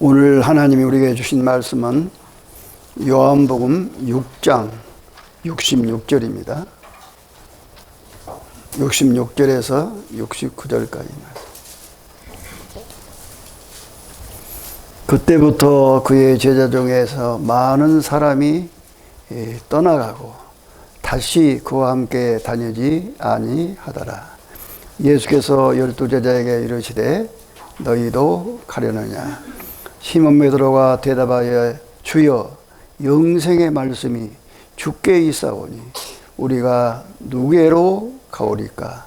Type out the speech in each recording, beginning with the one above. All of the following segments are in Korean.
오늘 하나님이 우리에게 주신 말씀은 요한복음 6장 66절입니다. 66절에서 69절까지 말씀. 그때부터 그의 제자 중에서 많은 사람이 떠나가고 다시 그와 함께 다니지 아니하더라. 예수께서 12제자에게 이르시되 너희도 가려느냐. 시몬 베드로가 대답하여 주여 영생의 말씀이 주께 있사오니 우리가 누구에로 가오리까.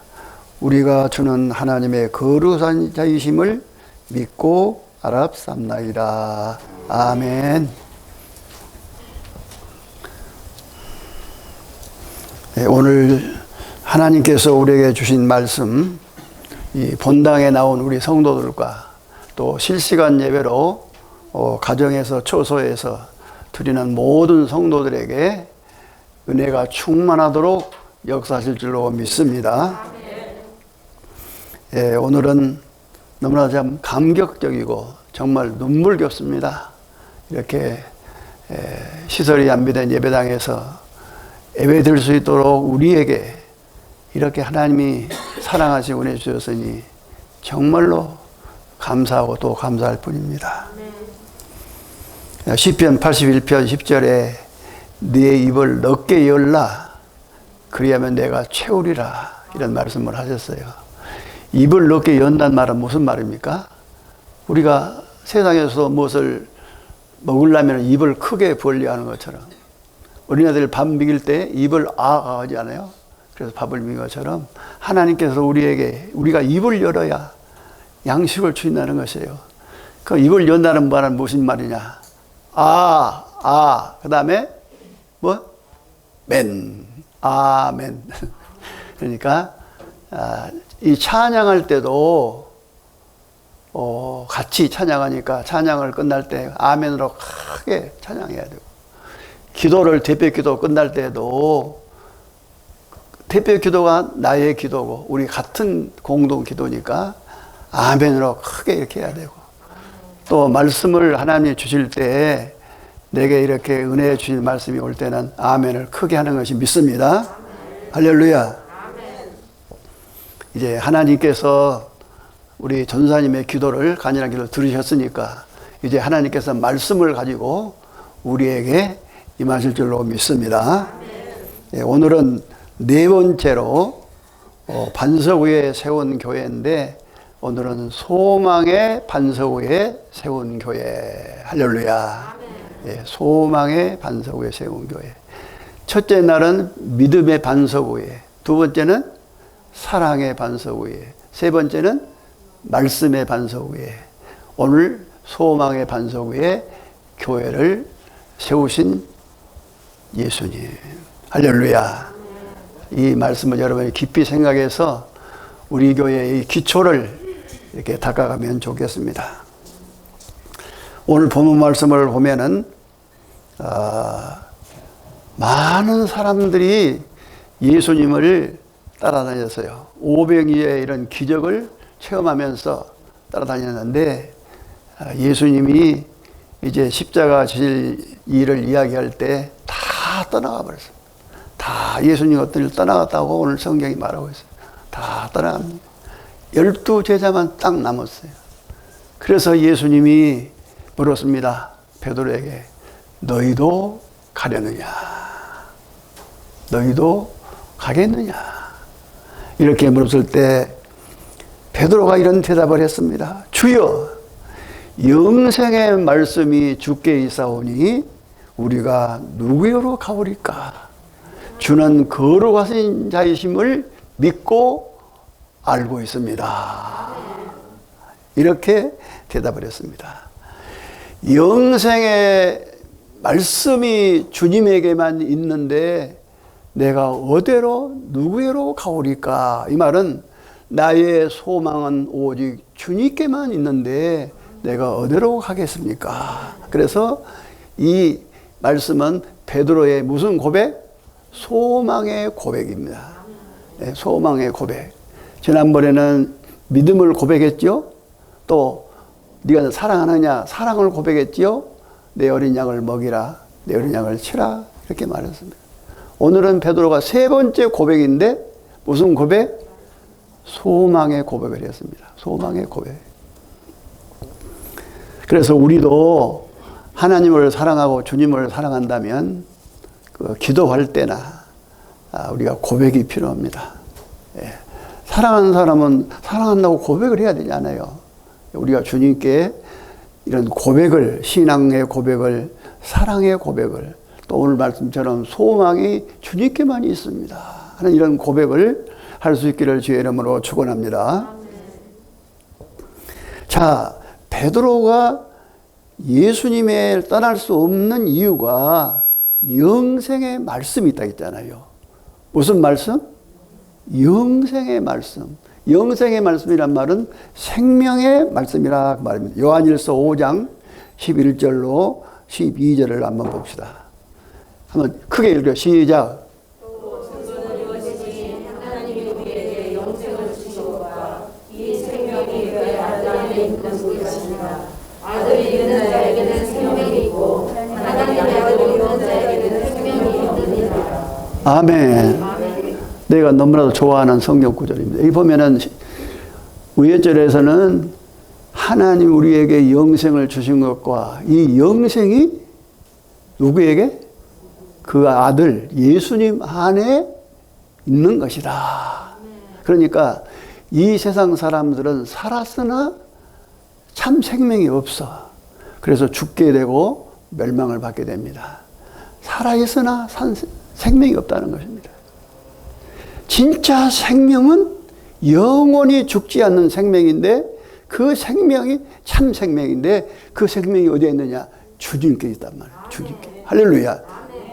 우리가 주는 하나님의 거룩한 자이심을 믿고 알았삼나이다. 아멘. 네, 오늘 하나님께서 우리에게 주신 말씀, 이 본당에 나온 우리 성도들과 또 실시간 예배로 가정에서 초소에서 드리는 모든 성도들에게 은혜가 충만하도록 역사하실 줄로 믿습니다. 예, 오늘은 너무나 참 감격적이고 정말 눈물겹습니다. 이렇게 시설이 안비된 예배당에서 예배 드릴 수 있도록 우리에게 이렇게 하나님이 사랑하시고 은혜 주셨으니 정말로 감사하고 또 감사할 뿐입니다. 시편 81편 10절에 네 입을 넓게 열라 그리하면 내가 채우리라 이런 말씀을 하셨어요. 입을 넓게 연다는 말은 무슨 말입니까? 우리가 세상에서 무엇을 먹으려면 입을 크게 벌려 하는 것처럼 어린애들 밥 먹일 때 입을 하지 않아요? 그래서 밥을 먹는 것처럼 하나님께서 우리가 입을 열어야 양식을 주인다는 것이에요. 그 입을 연다는 말은 무슨 말이냐? 그 다음에 뭐? 아멘. 그러니까 이 찬양할 때도 같이 찬양하니까 찬양을 끝날 때 아멘으로 크게 찬양해야 되고, 기도를 대표기도 끝날 때도 대표기도가 나의 기도고 우리 같은 공동 기도니까 아멘으로 크게 이렇게 해야 되고, 또 말씀을 하나님이 주실 때 내게 이렇게 은혜 주실 말씀이 올 때는 아멘을 크게 하는 것이 믿습니다. 할렐루야. 이제 하나님께서 우리 전사님의 기도를, 간절한 기도를 들으셨으니까 이제 하나님께서 말씀을 가지고 우리에게 임하실 줄로 믿습니다. 오늘은 네 번째로 반석 위에 세운 교회인데, 오늘은 소망의 반석 위에 세운 교회. 할렐루야. 소망의 반석 위에 세운 교회. 첫째 날은 믿음의 반석 위에, 두 번째는 사랑의 반석 위에, 세 번째는 말씀의 반석 위에, 오늘 소망의 반석 위에 교회를 세우신 예수님. 할렐루야. 이 말씀을 여러분이 깊이 생각해서 우리 교회의 기초를 이렇게 닦아가면 좋겠습니다. 오늘 본문 말씀을 보면은 많은 사람들이 예수님을 따라다녔어요. 오병이의 이런 기적을 체험하면서 따라다녔는데, 예수님이 이제 십자가 질 일을 이야기할 때 다 떠나가 버렸어요. 다 예수님 어떤 일 떠나갔다고 오늘 성경이 말하고 있어요. 다 떠나갑니다. 12제자만 딱 남았어요. 그래서 예수님이 물었습니다. 베드로에게 너희도 가려느냐? 너희도 가겠느냐? 이렇게 물었을 때 베드로가 이런 대답을 했습니다. 주여, 영생의 말씀이 주께 있사오니 우리가 누구에로 가오리까? 주는 거룩하신 자이심을 믿고 알고 있습니다. 이렇게 대답을 했습니다. 영생의 말씀이 주님에게만 있는데 내가 어디로 누구에로 가오리까? 이 말은 나의 소망은 오직 주님께만 있는데 내가 어디로 가겠습니까? 그래서 이 말씀은 베드로의 무슨 고백? 소망의 고백입니다. 소망의 고백. 지난번에는 믿음을 고백했죠. 또 네가 사랑하느냐? 사랑을 고백했지요. 내 어린 양을 먹이라. 내 어린 양을 치라. 이렇게 말했습니다. 오늘은 베드로가 세 번째 고백인데 무슨 고백? 소망의 고백을 했습니다. 소망의 고백. 그래서 우리도 하나님을 사랑하고 주님을 사랑한다면 기도할 때나 우리가 고백이 필요합니다. 예. 사랑하는 사람은 사랑한다고 고백을 해야 되지 않아요. 우리가 주님께 이런 고백을, 신앙의 고백을, 사랑의 고백을, 또 오늘 말씀처럼 소망이 주님께만 있습니다 하는 이런 고백을 할 수 있기를 주의 이름으로 축원합니다. 자, 베드로가 예수님을 떠날 수 없는 이유가 영생의 말씀이 있다 했잖아요. 무슨 말씀? 영생의 말씀. 영생의 말씀이란 말은 생명의 말씀이라 말입니다. 요한일서 5장 11절로 12절을 한번 봅시다. 한번 크게 읽어. 시작. 아들이 있는 자에게는 생명이 있고 하나님의 아들이 있는 자에게는 생명이 없느니라. 아멘. 내가 너무나도 좋아하는 성경 구절입니다. 여기 보면은 우회절에서는 하나님 우리에게 영생을 주신 것과 이 영생이 누구에게? 그 아들 예수님 안에 있는 것이다. 그러니까 이 세상 사람들은 살았으나 참 생명이 없어. 그래서 죽게 되고 멸망을 받게 됩니다. 살아있으나 생명이 없다는 것입니다. 진짜 생명은 영원히 죽지 않는 생명인데 그 생명이 참 생명인데 그 생명이 어디에 있느냐? 주님께 있단 말이에요. 주님께. 할렐루야.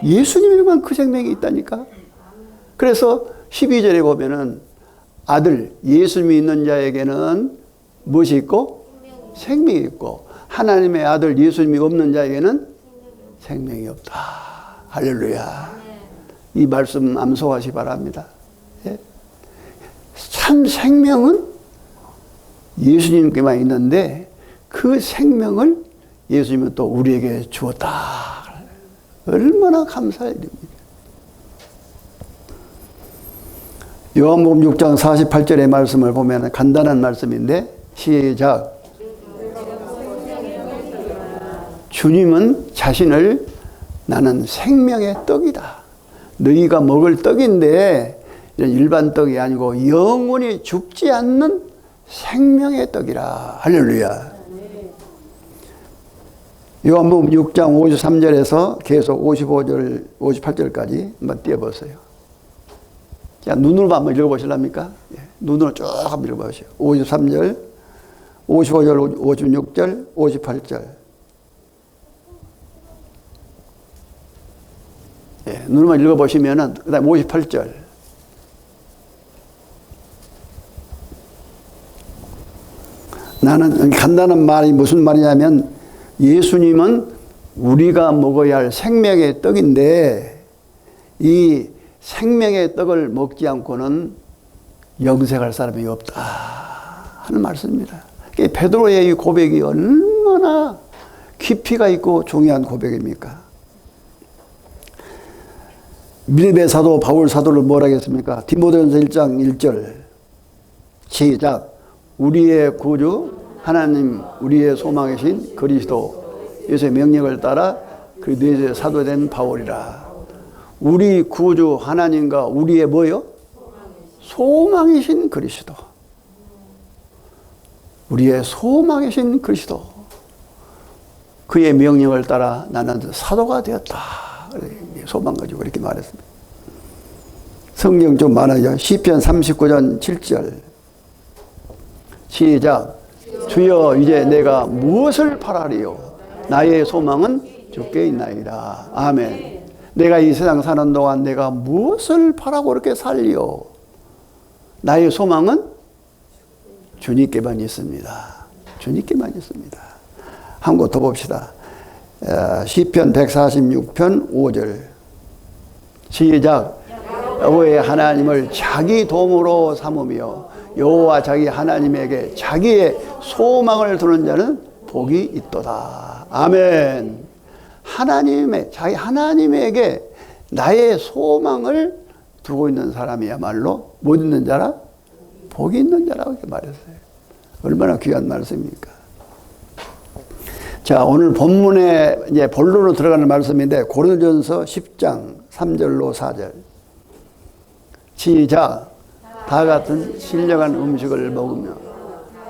예수님에게만 그 생명이 있다니까. 그래서 12절에 보면은 아들 예수님이 있는 자에게는 무엇이 있고? 생명이 있고 하나님의 아들 예수님이 없는 자에게는 생명이 없다. 할렐루야. 이 말씀 암송하시 바랍니다. 예? 참 생명은 예수님께만 있는데 그 생명을 예수님은 또 우리에게 주었다. 얼마나 감사할 일입니까? 요한복음 6장 48절의 말씀을 보면 간단한 말씀인데 시작. 주님은 자신을 나는 생명의 떡이다. 너희가 먹을 떡인데 이런 일반 떡이 아니고 영원히 죽지 않는 생명의 떡이라. 할렐루야. 요한복음 6장 53절에서 계속 55절, 58절까지 한번 띄워보세요. 자, 눈으로 한번 읽어보실랍니까? 예, 눈으로 쭉 한번 읽어보세요. 53절, 55절, 56절, 58절. 예, 눈으로만 읽어보시면은, 그 다음에 58절. 나는 간단한 말이 무슨 말이냐면 예수님은 우리가 먹어야 할 생명의 떡인데 이 생명의 떡을 먹지 않고는 영생할 사람이 없다 하는 말씀입니다. 베드로의 이 고백이 얼마나 깊이가 있고 중요한 고백입니까? 밀베 사도 바울 사도를 뭐라 했습니까? 디모데전서 1장 1절 시작. 우리의 구주 하나님 우리의 소망이신 그리스도 예수의 명령을 따라 그리스도의 사도된 바울이라. 우리 구주 하나님과 우리의 뭐요? 소망이신 그리스도. 우리의 소망이신 그리스도. 그의 명령을 따라 나는 사도가 되었다. 소망 가지고 이렇게 말했습니다. 성경 좀 많아요. 시편 39장 7절 시작. 주여 이제 내가 무엇을 바라리요? 나의 소망은 주께 있나이다. 아멘. 내가 이 세상 사는 동안 내가 무엇을 바라고 그렇게 살리요? 나의 소망은 주님께만 있습니다. 주님께만 있습니다. 한 곳 더 봅시다. 시편 146편 5절 시작. 여호와의 하나님을 자기 도움으로 삼으며 여호와 자기 하나님에게 자기의 소망을 두는 자는 복이 있도다. 아멘. 하나님에게 나의 소망을 두고 있는 사람이야말로 못 있는 자라? 복이 있는 자라고 이렇게 말했어요. 얼마나 귀한 말씀입니까? 자, 오늘 본문에 이제 본론으로 들어가는 말씀인데 고린도전서 10장 3절로 4절. 시작. 다 같은 신령한 음식을 먹으며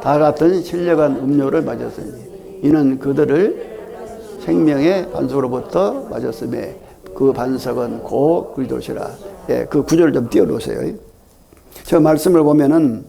다 같은 신령한 음료를 마셨으니 이는 그들을 생명의 반석으로부터 마셨음에 그 반석은 곧 그리스도시라. 예, 그 구절을 좀 띄워놓으세요. 저 말씀을 보면은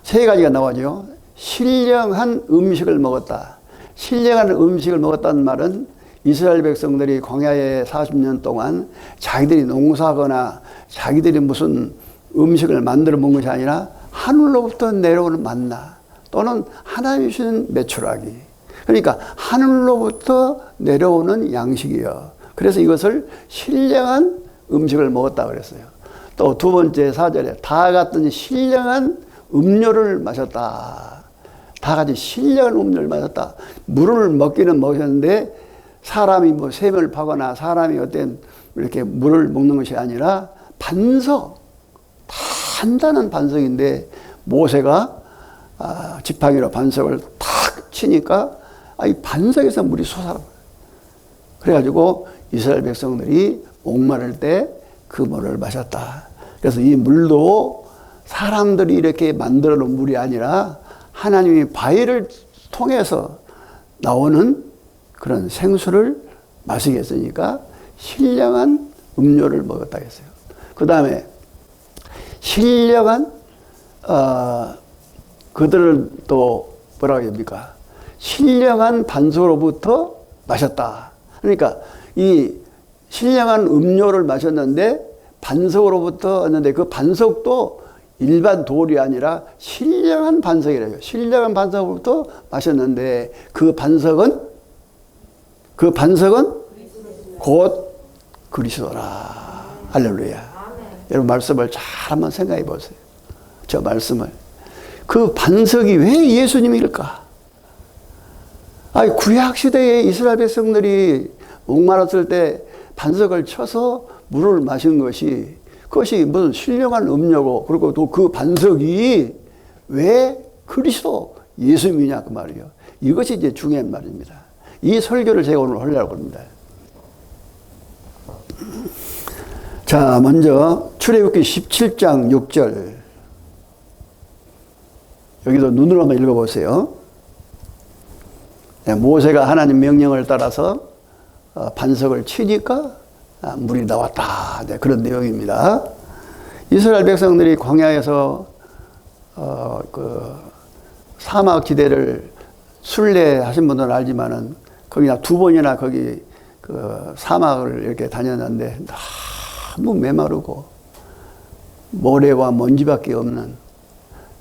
세 가지가 나오죠. 신령한 음식을 먹었다. 신령한 음식을 먹었다는 말은 이스라엘 백성들이 광야에 40년 동안 자기들이 농사하거나 자기들이 무슨 음식을 만들어 먹는 것이 아니라 하늘로부터 내려오는 만나 또는 하나님이 주신 메추라기. 그러니까 하늘로부터 내려오는 양식이요. 그래서 이것을 신령한 음식을 먹었다 그랬어요. 또 두 번째 4절에 다 같은 신령한 음료를 마셨다. 다 같이 신령한 음료를 마셨다. 물을 먹기는 먹었는데 사람이 뭐 샘을 파거나 사람이 어떤 이렇게 물을 먹는 것이 아니라 반석, 단단한 반석인데 모세가 지팡이로 반석을 탁 치니까 이 반석에서 물이 솟아나요. 그래가지고 이스라엘 백성들이 목마를 때 그 물을 마셨다. 그래서 이 물도 사람들이 이렇게 만들어 놓은 물이 아니라 하나님이 바위를 통해서 나오는 그런 생수를 마시게 했으니까 신령한 음료를 먹었다 했어요. 그 다음에 신령한 그들을 또 뭐라고 합니까? 신령한 반석으로부터 마셨다. 그러니까 이 신령한 음료를 마셨는데 반석으로부터 왔는데 그 반석도 일반 돌이 아니라 신령한 반석이래요. 신령한 반석으로부터 마셨는데 그 반석은 곧 그리스도라. 할렐루야. 여러분 말씀을 잘 한번 생각해 보세요. 저 말씀을. 그 반석이 왜 예수님일까? 아니 구약 시대에 이스라엘 백성들이 목마랐을 때 반석을 쳐서 물을 마신 것이 그것이 무슨 신령한 음료고 그리고 또 그 반석이 왜 그리스도 예수님이냐 그 말이에요. 이것이 이제 중요한 말입니다. 이 설교를 제가 오늘 하려고 합니다. 자, 먼저 출애굽기 17장 6절 여기도 눈으로 한번 읽어보세요. 모세가 하나님 명령을 따라서 반석을 치니까 물이 나왔다. 네, 그런 내용입니다. 이스라엘 백성들이 광야에서 그 사막 지대를 순례하신 분들은 알지만은 거기 두 번이나 거기 그 사막을 이렇게 다녔는데 너무 메마르고 모래와 먼지밖에 없는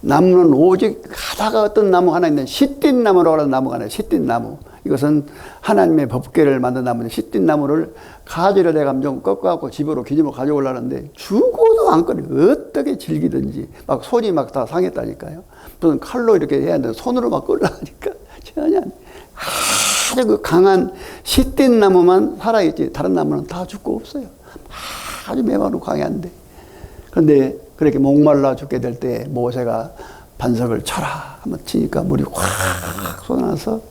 나무는 오직 가다가 어떤 나무 하나 있는데 시띠 나무라고 하는 나무가 하나 시띠 나무. 이것은 하나님의 법궤를 만든 나무인데 시띠 나무를 가지를 내가 좀 꺾어갖고 집으로 기념으로 가져오려는데 죽어도 안 꺼내. 어떻게 즐기든지 막 손이 막 다 상했다니까요. 무슨 칼로 이렇게 해야 되는데 손으로 막 끌려하니까 전혀 아주 그 강한 시띠 나무만 살아있지 다른 나무는 다 죽고 없어요. 아주 메마르고 강한데. 그런데 그렇게 목말라 죽게 될 때 모세가 반석을 쳐라 한번 치니까 물이 확 쏟아나서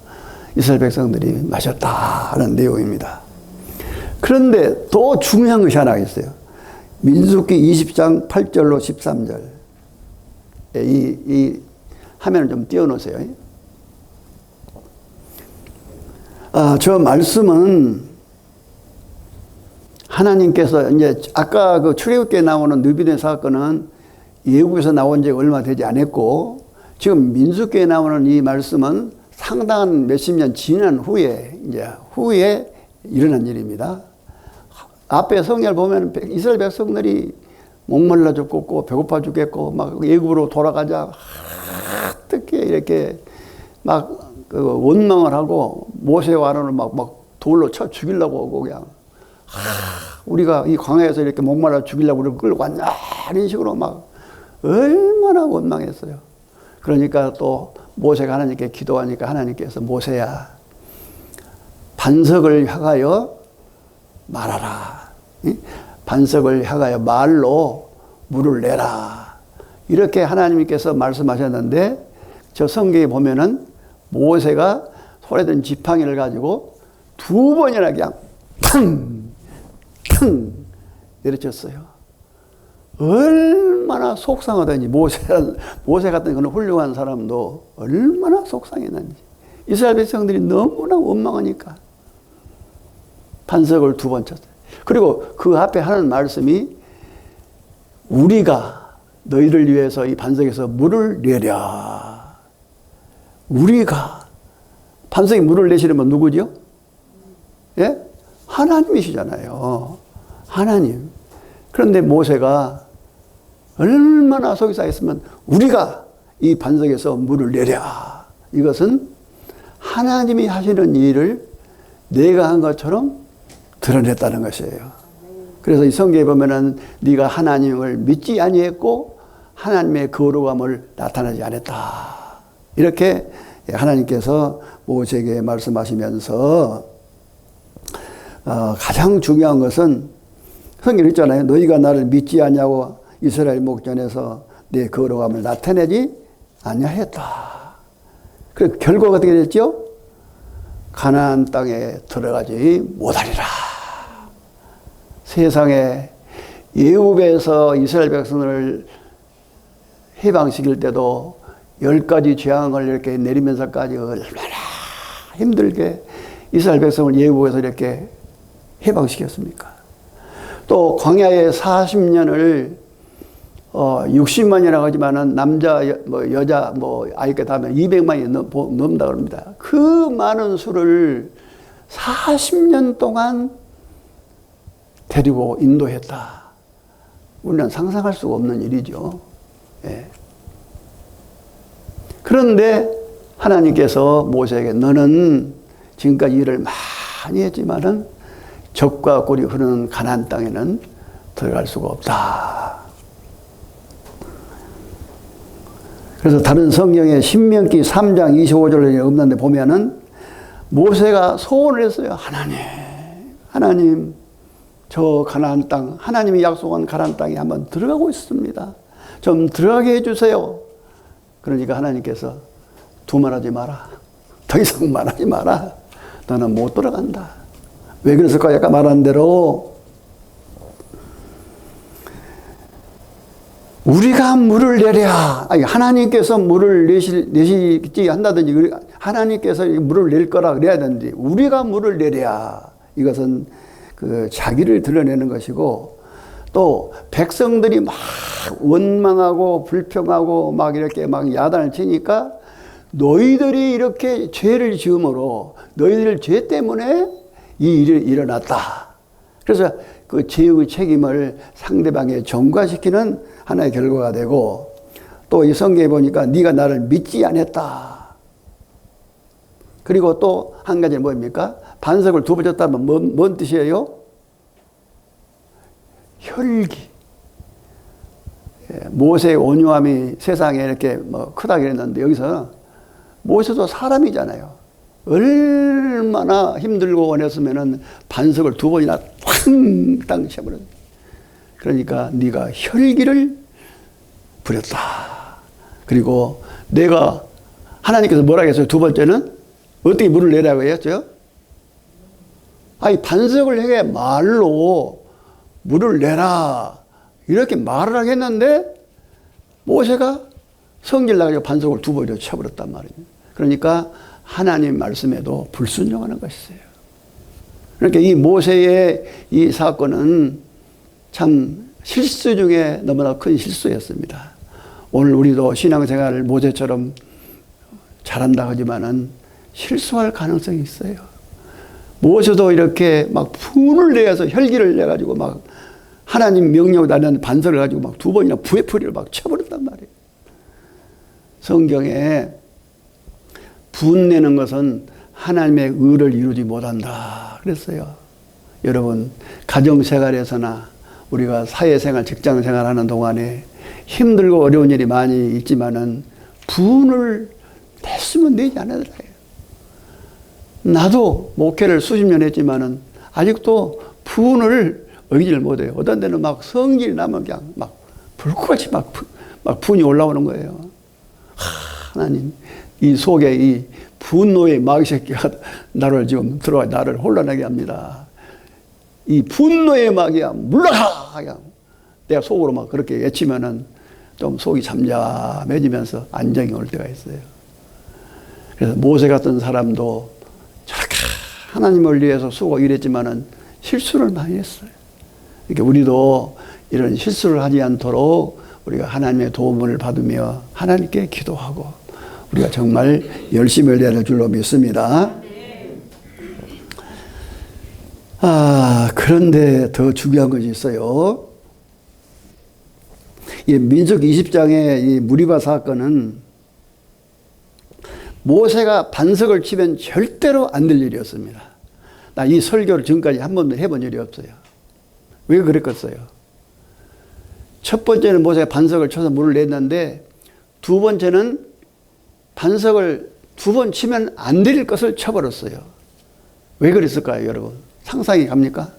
이스라엘 백성들이 마셨다 하는 내용입니다. 그런데 또 중요한 것이 하나 있어요. 민수기 20장 8절로 13절. 이 화면을 좀 띄워놓으세요. 저 말씀은 하나님께서 이제 아까 그 출애굽기에 나오는 느비된 사건은 예국에서 나온 지 얼마 되지 않았고 지금 민수기에 나오는 이 말씀은 상당한 몇십 년 지난 후에 일어난 일입니다. 앞에 성경을 보면 이스라엘 백성들이 목말라 죽겠고 배고파 죽겠고 막 애굽으로 돌아가자 어떻게 이렇게 막 그 원망을 하고 모세와 아론을 막 돌로 쳐 죽이려고 하고 그냥 우리가 이 광야에서 이렇게 목말라 죽이려고 우리를 끌고 왔냐 이런 식으로 막 얼마나 원망했어요. 그러니까 또 모세가 하나님께 기도하니까 하나님께서 모세야, 반석을 향하여 말하라. 반석을 향하여 말로 물을 내라. 이렇게 하나님께서 말씀하셨는데, 저 성경에 보면은 모세가 손에 든 지팡이를 가지고 2번이나 그냥 탕 내려쳤어요. 얼마나 속상하더니 모세 같은 그런 훌륭한 사람도 얼마나 속상했는지. 이스라엘 백성들이 너무나 원망하니까 반석을 2번 쳤어요. 그리고 그 앞에 하는 말씀이 우리가 너희를 위해서 이 반석에서 물을 내랴. 우리가 반석에 물을 내시려면 누구죠? 예? 하나님이시잖아요. 하나님. 그런데 모세가 얼마나 속이 상했으면 우리가 이 반석에서 물을 내랴. 이것은 하나님이 하시는 일을 내가 한 것처럼 드러냈다는 것이에요. 그래서 이 성경에 보면은 네가 하나님을 믿지 아니했고 하나님의 거룩함을 나타내지 않았다. 이렇게 하나님께서 모세에게 말씀하시면서 가장 중요한 것은 성경에 있잖아요. 너희가 나를 믿지 아니하고 이스라엘 목전에서 내 거룩함을 나타내지 아니하였다. 그래서 결과가 어떻게 됐죠? 가나안 땅에 들어가지 못하리라. 세상에 애굽에서 이스라엘 백성을 해방시킬 때도 10가지 재앙을 이렇게 내리면서까지 얼마나 힘들게 이스라엘 백성을 애굽에서 이렇게 해방시켰습니까? 또 광야에 40년을 60만이라고 하지만은 남자 여자 아이가 다 하면 200만이 넘는다고 합니다. 그 많은 수를 40년 동안 데리고 인도했다. 우리는 상상할 수가 없는 일이죠. 예. 그런데 하나님께서 모세에게 너는 지금까지 일을 많이 했지만은 젖과 꿀이 흐르는 가나안 땅에는 들어갈 수가 없다. 그래서 다른 성경에 신명기 3장 25절에 없는데 보면은 모세가 소원을 했어요. 하나님, 저 가나안 땅, 하나님이 약속한 가나안 땅에 한번 들어가고 있습니다. 좀 들어가게 해주세요. 그러니까 하나님께서 두말하지 마라. 더 이상 말하지 마라. 너는 못 들어간다. 왜 그랬을까? 아까 말한 대로 우리가 물을 내랴. 아니, 하나님께서 물을 내시지 한다든지 하나님께서 물을 낼 거라 그래야 되는데 우리가 물을 내랴. 이것은 그 자기를 드러내는 것이고 또 백성들이 막 원망하고 불평하고 막 이렇게 막 야단을 치니까 너희들이 이렇게 죄를 지음으로 너희들 죄 때문에 이 일이 일어났다. 그래서 그 죄의 책임을 상대방에 전가시키는 하나의 결과가 되고 또 이 성경에 보니까 네가 나를 믿지 않았다. 그리고 또 한 가지는 뭡니까? 반석을 2번 쳤다면 뭔 뜻이에요? 혈기. 모세의 온유함이 세상에 이렇게 크다 그랬는데 여기서 모세도 사람이잖아요. 얼마나 힘들고 원했으면은 반석을 2번이나 탕 쳐버렸어. 그러니까 네가 혈기를 부렸다. 그리고 내가 하나님께서 뭐라고 했어요? 2번째는 어떻게 물을 내라고 했죠? 아니 반석을 향해 말로 물을 내라 이렇게 말을 하겠는데 모세가 성질 나가지고 반석을 2번이나 쳐버렸단 말이에요. 그러니까 하나님 말씀에도 불순종하는 것이에요. 그러니까 이 모세의 이 사건은 참 실수 중에 너무나 큰 실수였습니다. 오늘 우리도 신앙생활을 모세처럼 잘한다 하지만은 실수할 가능성이 있어요. 모세도 이렇게 막 분을 내서 혈기를 내가지고 막 하나님 명령을 나는 반석을 가지고 막 2번이나 부에풀이를 막 쳐버렸단 말이에요. 성경에 분내는 것은 하나님의 의를 이루지 못한다 그랬어요. 여러분 가정생활에서나 우리가 사회생활, 직장생활 하는 동안에 힘들고 어려운 일이 많이 있지만은 분을 냈으면 내지 않으더라. 나도 목회를 수십 년 했지만은 아직도 분을 의지를 못해요. 어떤 데는 막 성질이 나면 그냥 막 불꽃이 막 분이 올라오는 거예요. 하나님, 이 속에 이 분노의 마귀새끼가 나를 지금 들어와 나를 혼란하게 합니다. 이 분노의 마귀야, 물러가! 그냥 내가 속으로 막 그렇게 외치면은 좀 속이 잠잠해지면서 안정이 올 때가 있어요. 그래서 모세 같은 사람도 저렇게 하나님을 위해서 수고 일했지만은 실수를 많이 했어요. 그러니까 우리도 이런 실수를 하지 않도록 우리가 하나님의 도움을 받으며 하나님께 기도하고 우리가 정말 열심히 해야 될 줄로 믿습니다. 그런데 더 중요한 것이 있어요. 이 민수기 20장의 이 무리바 사건은 모세가 반석을 치면 절대로 안 될 일이었습니다. 나 이 설교를 지금까지 한 번도 해본 일이 없어요. 왜 그랬겠어요? 첫 번째는 모세가 반석을 쳐서 물을 냈는데 두 번째는 반석을 두 번 치면 안 될 것을 쳐버렸어요. 왜 그랬을까요, 여러분? 상상이 갑니까?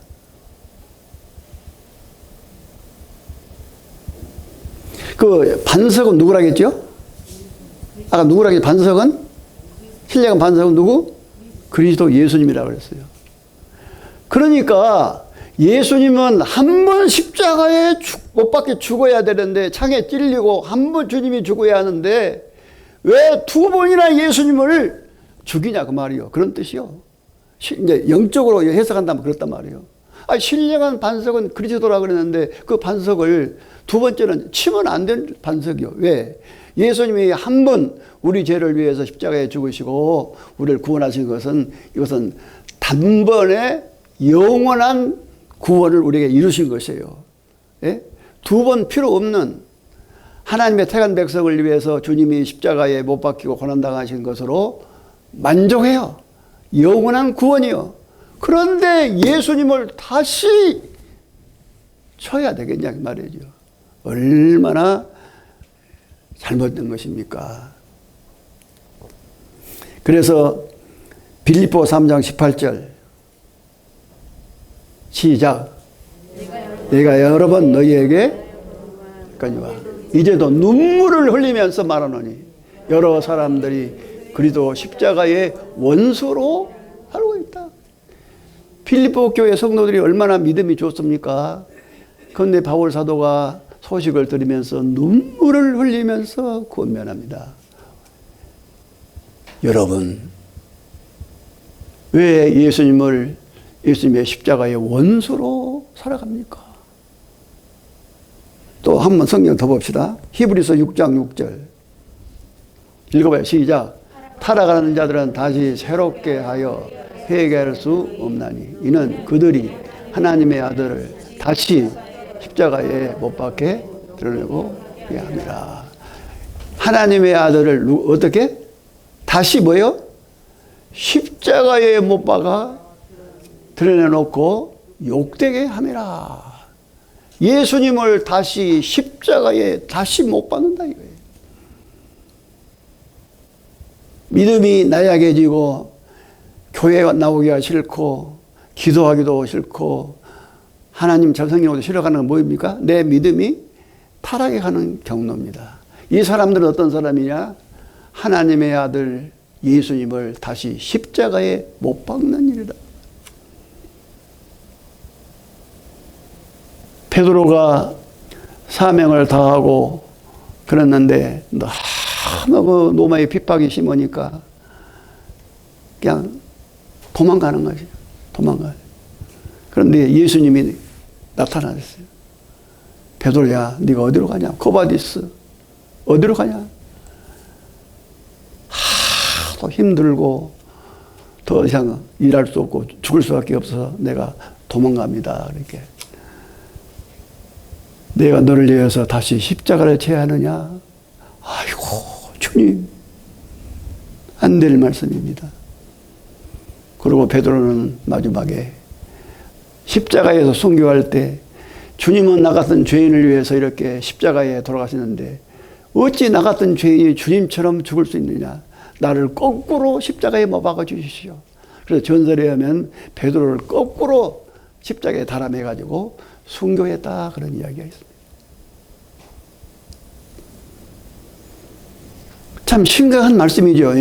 그 반석은 누구라겠죠? 아까 누구라겠죠? 반석은? 신뢰한 반석은 누구? 그리스도 예수님이라고 그랬어요. 그러니까 예수님은 한 번 십자가에 못 박혀 죽어야 되는데 창에 찔리고 한 번 주님이 죽어야 하는데 왜 두 번이나 예수님을 죽이냐 그 말이요. 그런 뜻이요. 이제 영적으로 해석한다면 그렇단 말이에요. 신령한 반석은 그리스도라 그랬는데 그 반석을 두 번째는 치면 안 되는 반석이요. 왜? 예수님이 한 번 우리 죄를 위해서 십자가에 죽으시고 우리를 구원하신 것은 이것은 단번에 영원한 구원을 우리에게 이루신 것이에요. 예? 두 번 필요 없는 하나님의 택한 백성을 위해서 주님이 십자가에 못 박히고 고난당하신 것으로 만족해요. 영원한 구원이요. 그런데 예수님을 다시 쳐야 되겠냐 그 말이죠. 얼마나 잘못된 것입니까? 그래서 빌립보 3장 18절 시작. 내가 여러 번 너희에게 이제도 눈물을 흘리면서 말하노니 여러 사람들이 그리스도 십자가의 원수로 알고 있다. 빌립보 교회 성도들이 얼마나 믿음이 좋습니까? 그런데 바울 사도가 소식을 들으면서 눈물을 흘리면서 권면합니다. 여러분, 왜 예수님의 십자가의 원수로 살아갑니까? 또 한 번 성경 더 봅시다. 히브리서 6장 6절 읽어봐요. 시작. 타락하는 자들은 다시 새롭게 하여 회개할 수 없나니 이는 그들이 하나님의 아들을 다시 십자가에 못 박게 드러내고 함이라. 하나님의 아들을 어떻게? 다시 뭐요? 십자가에 못 박아 드러내놓고 욕되게 함이라. 예수님을 다시 십자가에 다시 못 박는다 이거예요. 믿음이 나약해지고 교회 나오기가 싫고 기도하기도 싫고 하나님 절성경도 싫어가는 건 뭐입니까? 내 믿음이 타락해 가는 경로입니다. 이 사람들은 어떤 사람이냐? 하나님의 아들 예수님을 다시 십자가에 못 박는 일이다. 베드로가 사명을 다하고 그랬는데 너무 로마의 핍박이 심으니까 그냥 도망가는 거죠. 도망가요. 그런데 예수님이 나타나셨어요. 베드로야, 네가 어디로 가냐? 코바디스 어디로 가냐? 더 힘들고 더 이상 일할 수 없고 죽을 수밖에 없어서 내가 도망갑니다. 이렇게. 내가 너를 위해서 다시 십자가를 져야 하느냐? 아이고, 주님. 안 될 말씀입니다. 그리고 베드로는 마지막에 십자가에서 순교할 때 주님은 나 같은 죄인을 위해서 이렇게 십자가에 돌아가시는데 어찌 나 같은 죄인이 주님처럼 죽을 수 있느냐? 나를 거꾸로 십자가에 못 박아 주십시오. 그래서 전설에 의하면 베드로를 거꾸로 십자가에 달아매 가지고 순교했다, 그런 이야기가 있습니다. 참 심각한 말씀이죠.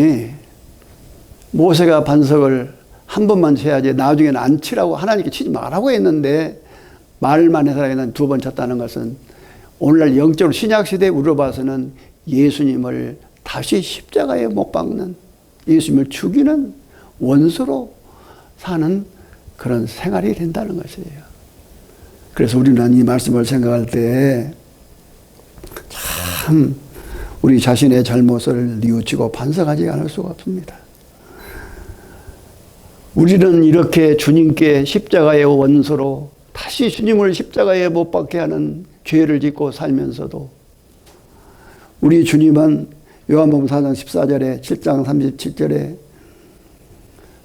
모세가 반석을 한 번만 쳐야지 나중에는 안 치라고, 하나님께 치지 말라고 했는데 말만 해서는 두 번 쳤다는 것은 오늘날 영적으로 신약시대에 우리로 봐서는 예수님을 다시 십자가에 못 박는, 예수님을 죽이는 원수로 사는 그런 생활이 된다는 것이에요. 그래서 우리는 이 말씀을 생각할 때 참 우리 자신의 잘못을 뉘우치고 반성하지 않을 수가 없습니다. 우리는 이렇게 주님께 십자가의 원수로 다시 주님을 십자가에 못 박게 하는 죄를 짓고 살면서도 우리 주님은 요한복음 4장 14절에 7장 37절에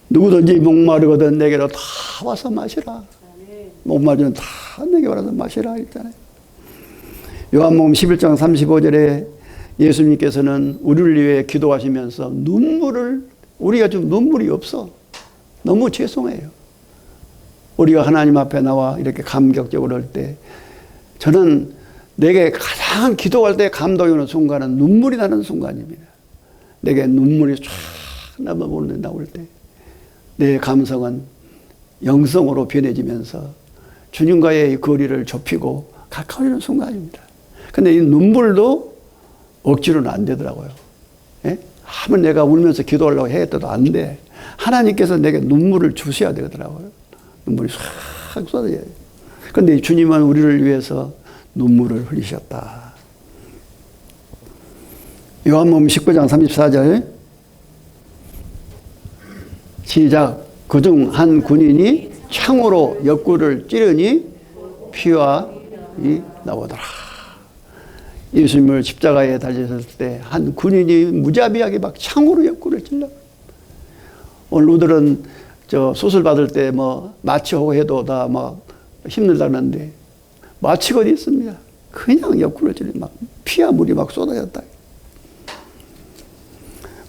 누구든지 목마르거든 내게로 다 와서 마시라. 목마르면 다 내게 와서 마시라 했잖아요. 요한복음 11장 35절에 예수님께서는 우리를 위해 기도하시면서 우리가 좀 눈물이 없어. 너무 죄송해요. 우리가 하나님 앞에 나와 이렇게 감격적으로 할 때 저는 내게 가장 기도할 때 감동이 오는 순간은 눈물이 나는 순간입니다. 내게 눈물이 쫙 나올 때 내 감성은 영성으로 변해지면서 주님과의 거리를 좁히고 가까워지는 순간입니다. 근데 이 눈물도 억지로는 안 되더라고요. 예? 아무리 내가 울면서 기도하려고 해도 안 돼. 하나님께서 내게 눈물을 주셔야 되더라고요. 눈물이 싹 쏟아져요. 그런데 주님은 우리를 위해서 눈물을 흘리셨다. 요한복음 19장 34절 시작. 그중 한 군인이 창으로 옆구리를 찌르니 피와 이 나오더라. 예수님을 십자가에 달리셨을 때 한 군인이 무자비하게 막 창으로 옆구리를 찔러. 오늘 우리들은 수술 받을 때 마취하고 해도 다 막 힘들다는데 마취가 어디 있습니다. 그냥 옆구리를 찔러 막 피와 물이 막 쏟아졌다.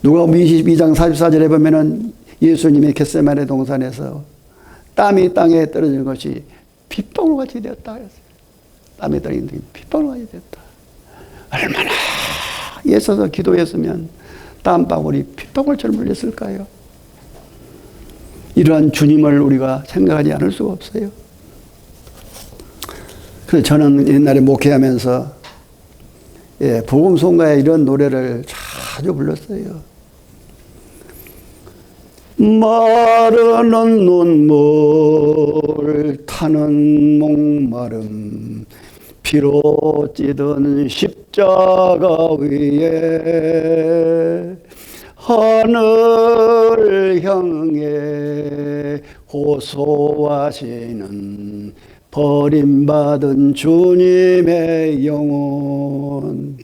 누가복음 22장 44절에 보면은 예수님의 겟세마네 동산에서 땀이 땅에 떨어지는 것이 빗방울같이 되었다 그랬어요. 땀이 떨어지는 것이 빗방울같이 되었다. 얼마나 애써서 기도했으면 땀방울이 빗방울처럼 흘렸을까요? 이러한 주님을 우리가 생각하지 않을 수가 없어요. 그래서 저는 옛날에 목회하면서 복음송가에 이런 노래를 자주 불렀어요. 마르는 눈물 타는 목마름 피로 찌든 십자가 위에 하늘 향해 호소하시는 버림받은 주님의 영혼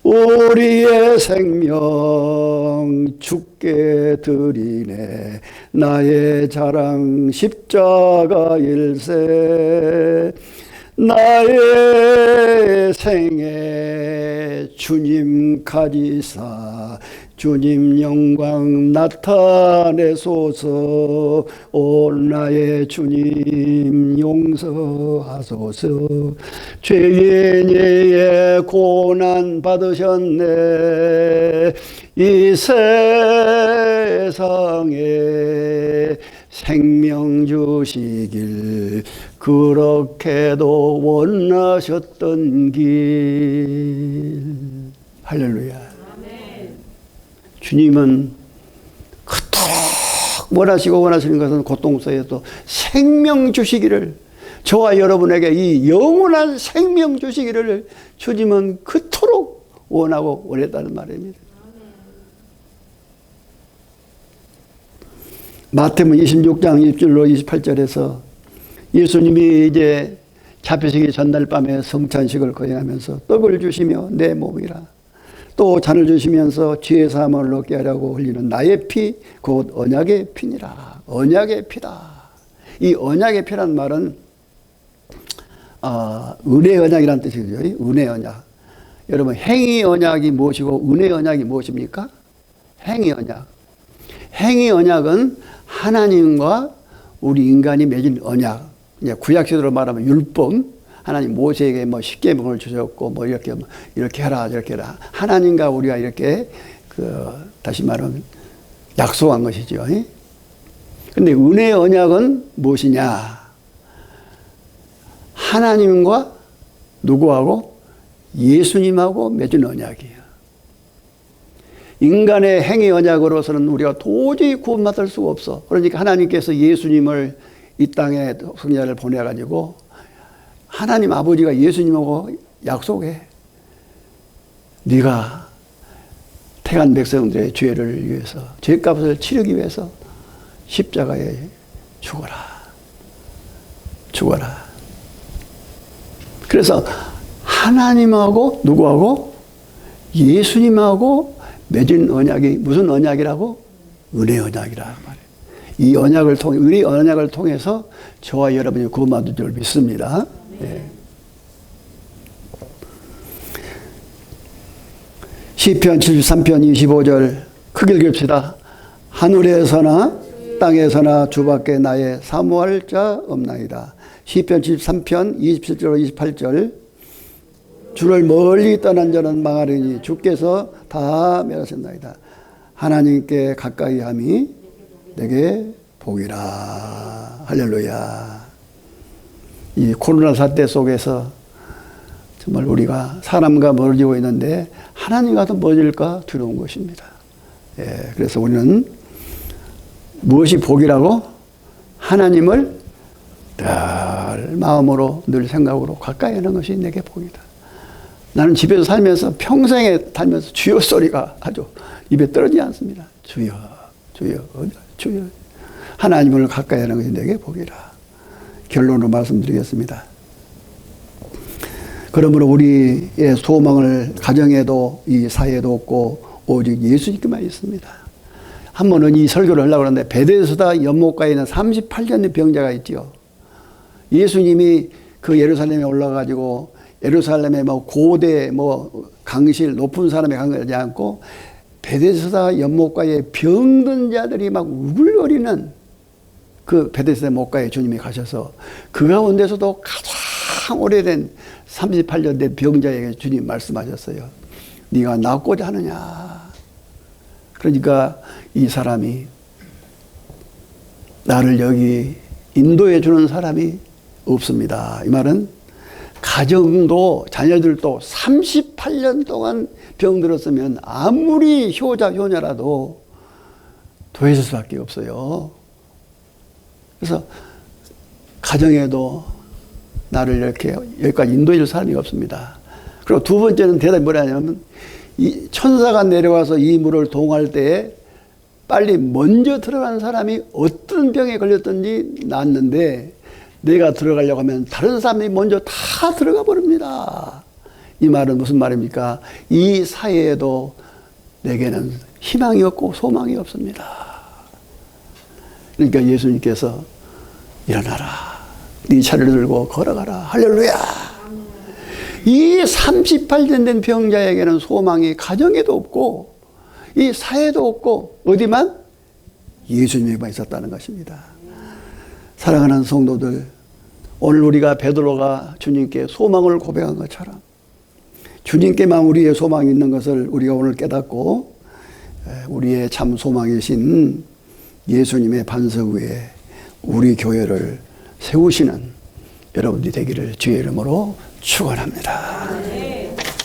우리의 생명 주께 드리네 나의 자랑 십자가 일세 나의 생애 주님 가지사 주님 영광 나타내소서 오 나의 주님 용서하소서 죄인의 고난 받으셨네 이 세상에 생명 주시길 그렇게도 원하셨던 길 할렐루야. 주님은 그토록 원하시는 것은 고통 속에도 생명 주시기를 저와 여러분에게 이 영원한 생명 주시기를 주님은 그토록 원하고 원했다는 말입니다. 마태복음 26장 1절로 28절에서 예수님이 이제 잡히시기 전날 밤에 성찬식을 거행하면서 떡을 주시며 내 몸이라 또 잔을 주시면서 죄 사함을 얻게 하려고 흘리는 나의 피 곧 언약의 피니라. 언약의 피다. 이 언약의 피란 말은 은혜 언약이라는 뜻이죠. 은혜 언약. 여러분 행위 언약이 무엇이고 은혜 언약이 무엇입니까? 행위 언약. 행위 언약은 하나님과 우리 인간이 맺은 언약. 이제 구약시대로 말하면 율법. 하나님 모세에게 뭐 십계명을 주셨고 뭐 이렇게 해라 저렇게 해라. 하나님과 우리가 이렇게 다시 말하면 약속한 것이죠. 그런데 은혜의 언약은 무엇이냐? 하나님과 누구하고? 예수님하고 맺은 언약이에요. 인간의 행위 언약으로서는 우리가 도저히 구원받을 수가 없어. 그러니까 하나님께서 예수님을 이 땅에 성자를 보내가지고 하나님 아버지가 예수님하고 약속해. 네가 택한 백성들의 죄를 위해서, 죄값을 치르기 위해서 십자가에 죽어라. 죽어라. 그래서 하나님하고 누구하고? 예수님하고 맺은 언약이 무슨 언약이라고? 은혜 언약이라 말이에요. 이 언약을 통해, 은혜 언약을 통해서 저와 여러분이 구원받을 줄 믿습니다. 네. 시편 73편 25절 크게 읽읍시다. 하늘에서나 땅에서나 주밖에 나의 사모할 자 없나이다. 시편 73편 27절 28절 주를 멀리 떠난 자는 망하리니 주께서 다 멸하셨나이다. 하나님께 가까이 함이 내게 복이라. 할렐루야. 이 코로나 사태 속에서 정말 우리가 사람과 멀어지고 있는데 하나님과 더 멀어질까 두려운 것입니다. 예, 그래서 우리는 무엇이 복이라고? 하나님을 늘 마음으로 늘 생각으로 가까이 하는 것이 내게 복이다. 나는 집에서 살면서 평생에 살면서 주여 소리가 아주 입에 떨어지지 않습니다. 주여 주여 주여. 하나님을 가까이 하는 것이 내게 복이라. 결론으로 말씀드리겠습니다. 그러므로 우리의 소망을 가정에도 이 사회에도 없고 오직 예수님께만 있습니다. 한 번은 이 설교를 하려고 하는데 베데스다 연못가에 있는 38년 병자가 있죠. 예수님이 그 예루살렘에 올라가지고 예루살렘에 뭐 고대 뭐 강실 높은 사람에 가지 않고 베데스다 연못가에 병든 자들이 막 우글거리는 그 베데스다 못가에 주님이 가셔서 그 가운데서도 가장 오래된 38년 된 병자에게 주님 말씀하셨어요. 네가 낫고자 하느냐. 그러니까 이 사람이 나를 여기 인도해 주는 사람이 없습니다. 이 말은 가정도 자녀들도 38년 동안 병들었으면 아무리 효자라도 도와줄 수밖에 없어요. 그래서 가정에도 나를 이렇게 여기까지 인도해 줄 사람이 없습니다. 그리고 두 번째는 대답이 뭐냐면 이 천사가 내려와서 이 물을 동할 때에 빨리 먼저 들어간 사람이 어떤 병에 걸렸든지 낫는데 내가 들어가려고 하면 다른 사람이 먼저 다 들어가 버립니다. 이 말은 무슨 말입니까? 이 사회에도 내게는 희망이 없고 소망이 없습니다. 그러니까 예수님께서 일어나라. 네 차를 들고 걸어가라. 할렐루야. 이 38년 된 병자에게는 소망이 가정에도 없고 이 사회도 없고 어디만? 예수님에게만 있었다는 것입니다. 사랑하는 성도들, 오늘 우리가 베드로가 주님께 소망을 고백한 것처럼 주님께만 우리의 소망이 있는 것을 우리가 오늘 깨닫고 우리의 참 소망이신 예수님의 반석 위에 우리 교회를 세우시는 여러분들이 되기를 주의 이름으로 축원합니다.